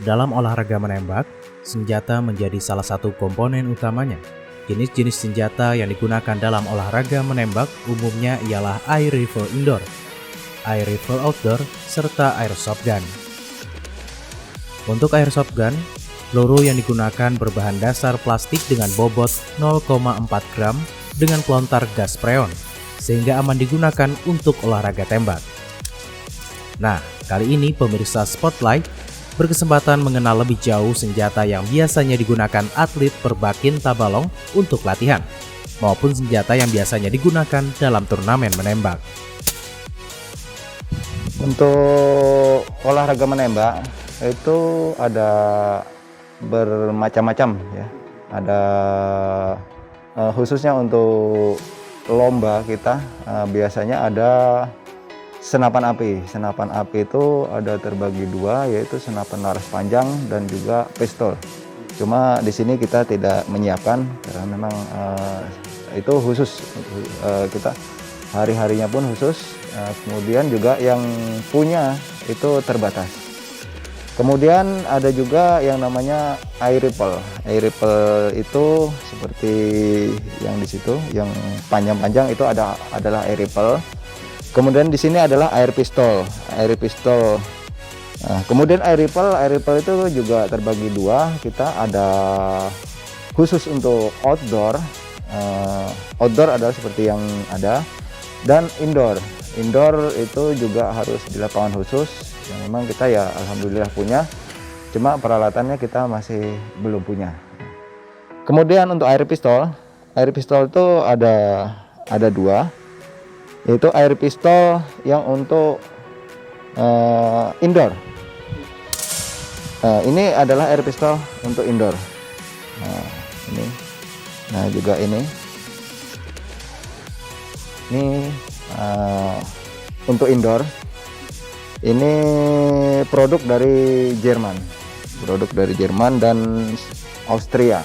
Dalam olahraga menembak, senjata menjadi salah satu komponen utamanya. Jenis-jenis senjata yang digunakan dalam olahraga menembak umumnya ialah air rifle indoor, air rifle outdoor, serta airsoft gun. Untuk airsoft gun, peluru yang digunakan berbahan dasar plastik dengan bobot 0,4 gram dengan pelontar gas freon, sehingga aman digunakan untuk olahraga tembak. Nah, kali ini pemirsa Spotlight berkesempatan mengenal lebih jauh senjata yang biasanya digunakan atlet Perbakin Tabalong untuk latihan, maupun senjata yang biasanya digunakan dalam turnamen menembak. Untuk olahraga menembak itu ada bermacam-macam ya. Ada khususnya untuk lomba kita biasanya ada senapan api. Senapan api itu ada terbagi dua, yaitu senapan laras panjang dan juga pistol. Cuma di sini kita tidak menyiapkan karena memang itu khusus kita hari-harinya pun khusus. Kemudian juga yang punya itu terbatas. Kemudian ada juga yang namanya air rifle. Air rifle itu seperti yang di situ, yang panjang-panjang itu adalah air rifle. Kemudian di sini adalah air pistol. Air pistol. Nah, kemudian air rifle itu juga terbagi dua. Kita ada khusus untuk outdoor. Outdoor adalah seperti yang ada, dan indoor. Indoor itu juga harus di lapangan khusus. Yang memang kita ya alhamdulillah punya. Cuma peralatannya kita masih belum punya. Kemudian untuk air pistol itu ada dua. Yaitu air pistol yang untuk indoor. Ini adalah air pistol untuk indoor. Ini, juga ini untuk indoor. Ini produk dari Jerman dan Austria.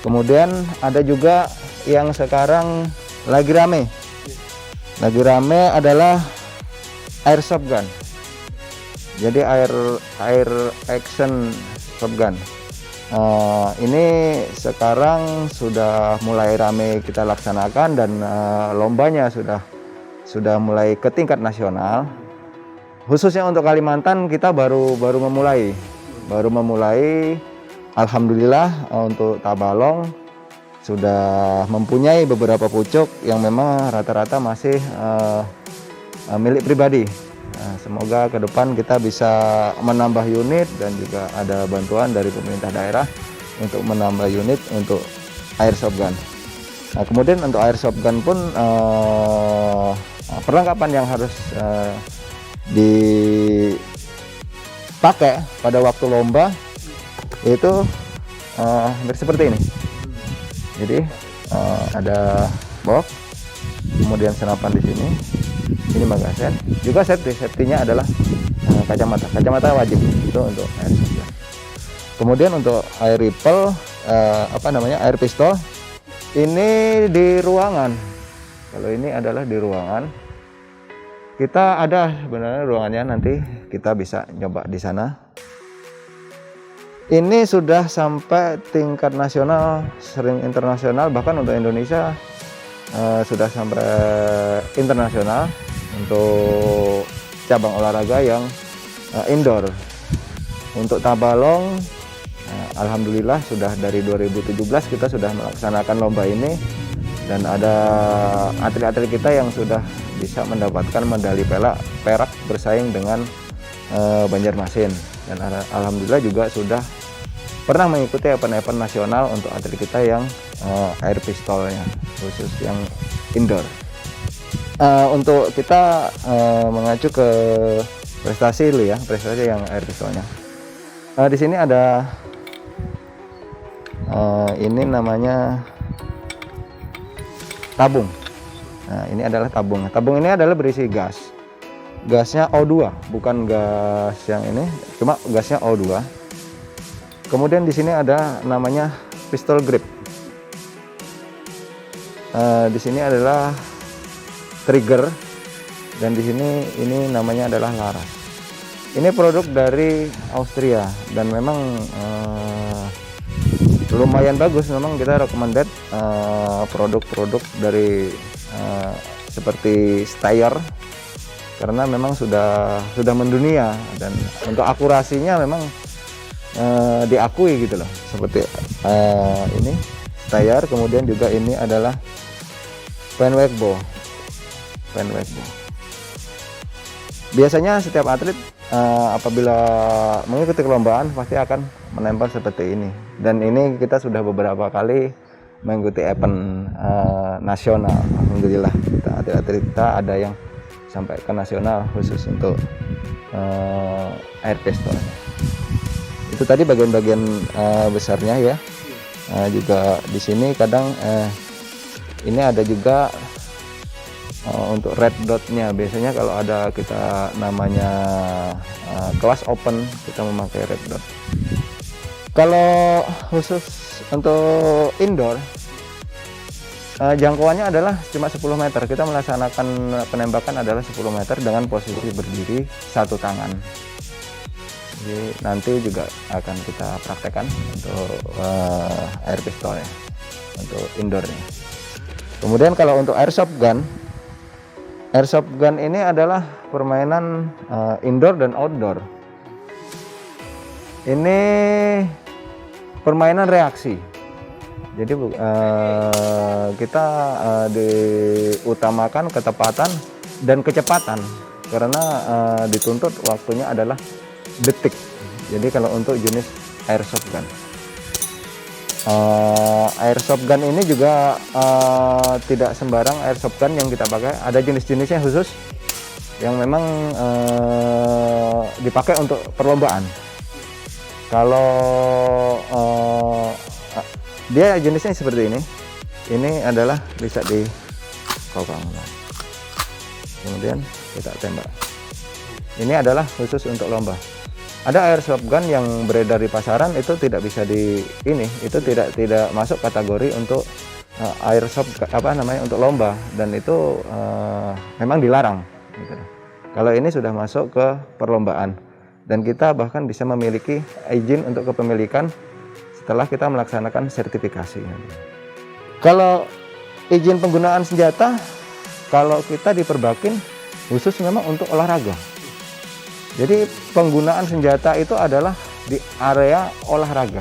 Kemudian ada juga yang sekarang lagi rame adalah airsoft gun. Jadi air action shotgun. Ini sekarang sudah mulai rame kita laksanakan, dan lombanya sudah mulai ke tingkat nasional. Khususnya untuk Kalimantan kita baru memulai. Alhamdulillah untuk Tabalong sudah mempunyai beberapa pucuk yang memang rata-rata masih milik pribadi. Semoga ke depan kita bisa menambah unit, dan juga ada bantuan dari pemerintah daerah untuk menambah unit untuk airsoft gun. Nah, kemudian untuk airsoft gun pun perlengkapan yang harus dipakai pada waktu lomba itu seperti ini. Jadi ada box, kemudian senapan di sini. Ini magazen. Juga safety-nya adalah kacamata. Kacamata wajib itu untuk airsoft gun. Kemudian untuk air rifle, air pistol, ini di ruangan. Kalau ini adalah di ruangan. Kita ada sebenarnya ruangannya, nanti kita bisa nyoba di sana. Ini sudah sampai tingkat nasional, sering internasional, bahkan untuk Indonesia sudah sampai internasional untuk cabang olahraga yang indoor. Untuk Tabalong, alhamdulillah sudah dari 2017 kita sudah melaksanakan lomba ini, dan ada atlet-atlet kita yang sudah bisa mendapatkan medali perak bersaing dengan Banjarmasin, dan alhamdulillah juga sudah pernah mengikuti event-event nasional untuk atlet kita yang air pistolnya, khusus yang indoor. Untuk kita mengacu ke prestasi dulu ya, prestasi yang air pistolnya. Di sini ada ini namanya tabung. Nah, ini adalah tabung. Tabung ini adalah berisi gas. Gasnya O2, bukan gas yang ini, cuma gasnya O2. Kemudian di sini ada namanya pistol grip. Di sini adalah trigger, dan di sini ini namanya adalah laras. Ini produk dari Austria dan memang lumayan bagus. Memang kita recommended produk-produk dari seperti Steyr, karena memang sudah mendunia dan untuk akurasinya memang diakui gitu loh. Seperti ini Steyr, kemudian juga ini adalah Penwegbo. Biasanya setiap atlet apabila mengikuti perlombaan pasti akan menempel seperti ini, dan ini kita sudah beberapa kali mengikuti event nasional. Alhamdulillah atlet-atlet kita ada yang sampai ke nasional khusus untuk air pistol. Itu tadi bagian-bagian besarnya ya. Juga di sini kadang ini ada juga untuk red dotnya. Biasanya kalau ada kita namanya kelas open, kita memakai red dot. Kalau khusus untuk indoor, jangkauannya adalah cuma 10 meter. Kita melaksanakan penembakan adalah 10 meter dengan posisi berdiri satu tangan. Jadi nanti juga akan kita praktekkan untuk air pistol ya, untuk indoornya. Kemudian kalau untuk airsoft gun ini adalah permainan indoor dan outdoor. Ini permainan reaksi. Jadi kita diutamakan ketepatan dan kecepatan, karena dituntut waktunya adalah detik. Jadi kalau untuk jenis airsoft gun, airsoft gun ini juga tidak sembarang airsoft gun yang kita pakai. Ada jenis-jenisnya khusus yang memang dipakai untuk perlombaan. Kalau dia jenisnya seperti ini adalah bisa dikokang, kemudian kita tembak. Ini adalah khusus untuk lomba. Ada airsoft gun yang beredar di pasaran, itu tidak bisa itu tidak masuk kategori untuk airsoft untuk lomba, dan itu memang dilarang gitu. Kalau ini sudah masuk ke perlombaan, dan kita bahkan bisa memiliki izin untuk kepemilikan setelah kita melaksanakan sertifikasi. Kalau izin penggunaan senjata, kalau kita di Perbakin khusus memang untuk olahraga. Jadi penggunaan senjata itu adalah di area olahraga.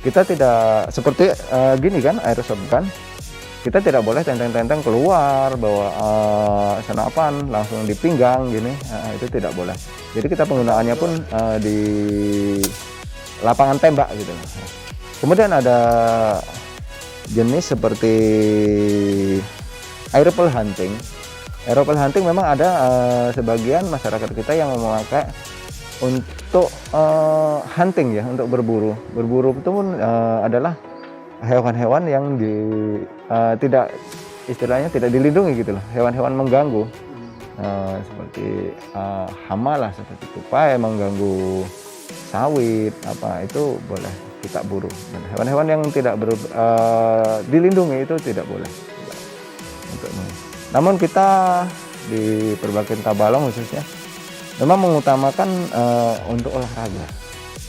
Kita tidak seperti gini kan, airsoft gun. Kita tidak boleh tenteng-tenteng keluar bawa senapan langsung di pinggang gini. Itu tidak boleh. Jadi kita penggunaannya pun di lapangan tembak gitu. Kemudian ada jenis seperti aerial hunting. Aerial hunting memang ada sebagian masyarakat kita yang memakai untuk hunting ya, untuk berburu. Berburu itu pun adalah hewan-hewan yang tidak istilahnya tidak dilindungi gitu loh. Hewan-hewan mengganggu seperti hama lah, seperti tupai mengganggu sawit itu boleh kita buru. Dan hewan-hewan yang tidak dilindungi itu tidak boleh. Namun kita di Perbakin Tabalong khususnya memang mengutamakan untuk olahraga.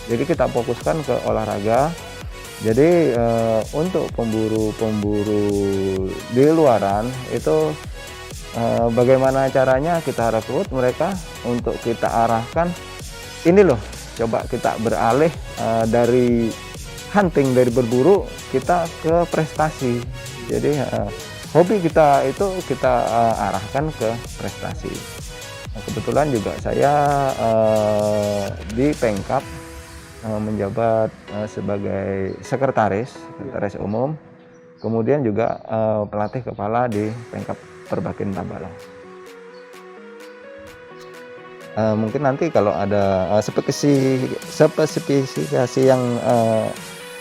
Jadi kita fokuskan ke olahraga. Jadi untuk pemburu di luaran itu bagaimana caranya kita rekrut mereka untuk kita arahkan, ini loh, coba kita beralih dari hunting, dari berburu kita ke prestasi. Jadi hobi kita itu kita arahkan ke prestasi. Nah, kebetulan juga saya di Pengkap menjabat sebagai sekretaris umum, kemudian juga pelatih kepala di Pengkap Perbakin Tabalong. Mungkin nanti kalau ada spesifikasi yang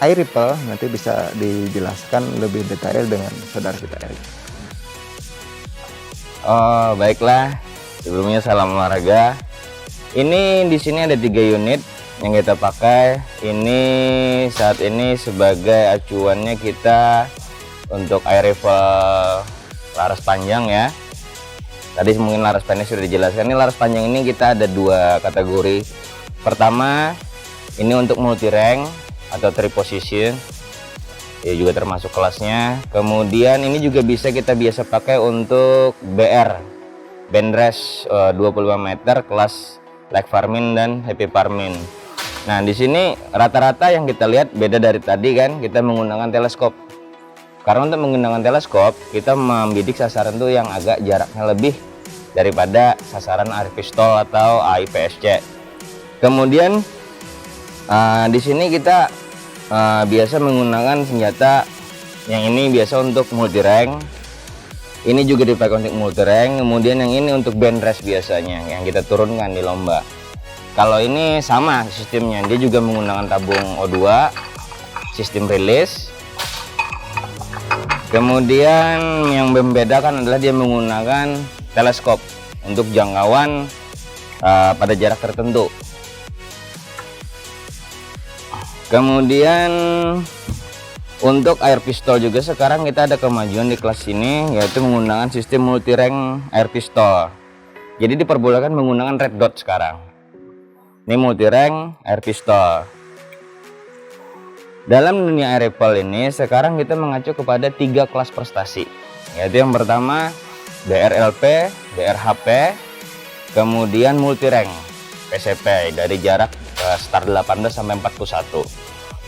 air rifle nanti bisa dijelaskan lebih detail dengan saudara kita Erik. Oh, baiklah. Sebelumnya salam olahraga. Ini di sini ada 3 unit yang kita pakai. Ini saat ini sebagai acuannya kita untuk air rifle laras panjang ya. Tadi mungkin laras pendek sudah dijelaskan. Ini laras panjang ini kita ada 2 kategori. Pertama, ini untuk multi rank atau 3 position. Ya juga termasuk kelasnya. Kemudian ini juga bisa kita biasa pakai untuk BR, band rest 25 meter kelas Like Farmin dan Happy Farmin. Nah, di sini rata-rata yang kita lihat beda dari tadi kan, kita menggunakan teleskop. Karena untuk menggunakan teleskop, kita membidik sasaran tuh yang agak jaraknya lebih daripada sasaran air pistol atau AIPSC. Kemudian di sini kita biasa menggunakan senjata yang ini biasa untuk multi rank. Ini juga dipakai untuk multi rank. Kemudian yang ini untuk band rest biasanya yang kita turunkan di lomba. Kalau ini sama sistemnya, dia juga menggunakan tabung O2, sistem rilis. Kemudian yang membedakan adalah dia menggunakan teleskop untuk jangkauan pada jarak tertentu. Kemudian untuk air pistol juga sekarang kita ada kemajuan di kelas ini, yaitu menggunakan sistem multi rank air pistol. Jadi diperbolehkan menggunakan red dot sekarang. Ini multi rank air pistol. Dalam dunia air rifle ini sekarang kita mengacu kepada 3 kelas prestasi, yaitu yang pertama BRLP, BRHP, kemudian multi rank PCP dari jarak start 18 sampai 41.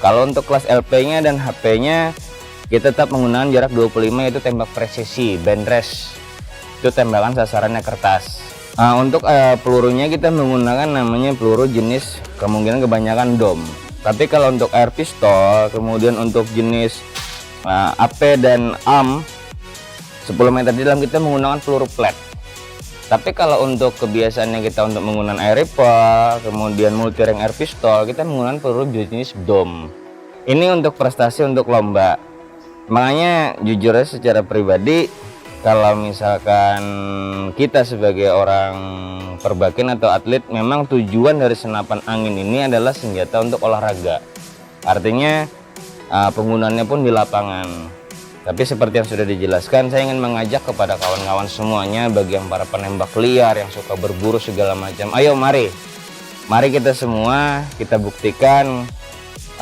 Kalau untuk kelas LP-nya dan HP-nya kita tetap menggunakan jarak 25, yaitu tembak presisi band rest, itu tembakan sasarannya kertas. Untuk pelurunya kita menggunakan namanya peluru jenis kemungkinan kebanyakan dom. Tapi kalau untuk air pistol, kemudian untuk jenis AP dan AM 10 meter di dalam kita menggunakan peluru flat. Tapi kalau untuk kebiasaannya kita untuk menggunakan air rifle, kemudian multi rank air pistol, kita menggunakan peluru jenis dom. Ini untuk prestasi untuk lomba. Makanya jujur aja secara pribadi, kalau misalkan kita sebagai orang perbakin atau atlet, memang tujuan dari senapan angin ini adalah senjata untuk olahraga. Artinya penggunaannya pun di lapangan. Tapi seperti yang sudah dijelaskan, saya ingin mengajak kepada kawan-kawan semuanya, bagi yang para penembak liar yang suka berburu segala macam, ayo mari kita semua kita buktikan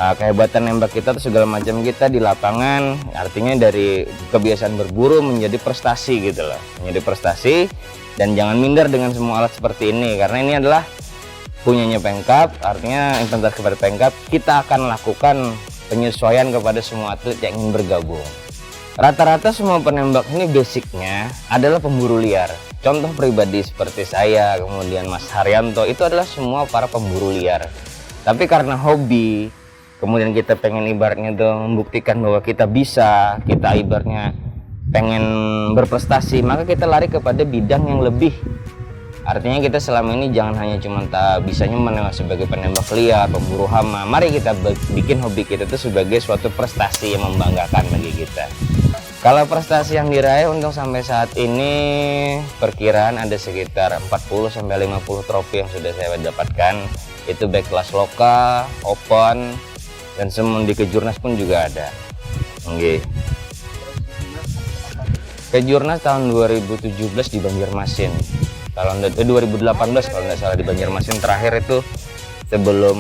kehebatan nembak kita atau segala macam kita di lapangan. Artinya dari kebiasaan berburu menjadi prestasi gitu loh, menjadi prestasi. Dan jangan minder dengan semua alat seperti ini, karena ini adalah punyanya Pemkap. Artinya implementasi kepada Pemkap, kita akan lakukan penyesuaian kepada semua atlet yang ingin bergabung. Rata-rata semua penembak ini basicnya adalah pemburu liar. Contoh pribadi seperti saya, kemudian Mas Haryanto, itu adalah semua para pemburu liar. Tapi karena hobi, kemudian kita pengen ibaratnya tuh membuktikan bahwa kita bisa, kita ibaratnya pengen berprestasi, maka kita lari kepada bidang yang lebih. Artinya kita selama ini jangan hanya cuma bisanya menembak sebagai penembak liar, pemburu hama. Mari kita bikin hobi kita itu sebagai suatu prestasi yang membanggakan bagi kita. Kalau prestasi yang diraih untuk sampai saat ini, perkiraan ada sekitar 40-50 trofi yang sudah saya dapatkan. Itu baik kelas lokal, open, dan semua di Kejurnas pun juga ada. Oke. Kejurnas tahun 2017 di Banjarmasin. Tahun 2018 kalau nggak salah di Banjarmasin, terakhir itu sebelum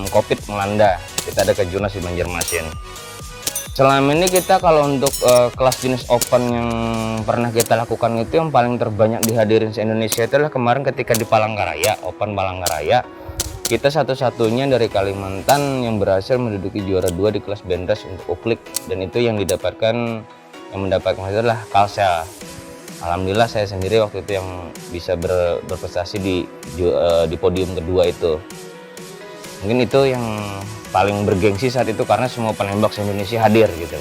Covid melanda, kita ada Kejurnas di Banjarmasin. Selama ini kita kalau untuk kelas jenis open yang pernah kita lakukan itu, yang paling terbanyak dihadirin se-Indonesia itu adalah kemarin ketika di Palangkaraya, Open Palangkaraya. Kita satu-satunya dari Kalimantan yang berhasil menduduki juara 2 di kelas band rest untuk uklik, dan itu yang mendapatkan itu adalah Kalsel. Alhamdulillah saya sendiri waktu itu yang bisa berprestasi di podium kedua itu. Mungkin itu yang paling bergengsi saat itu, karena semua penembak se-Indonesia hadir gitu.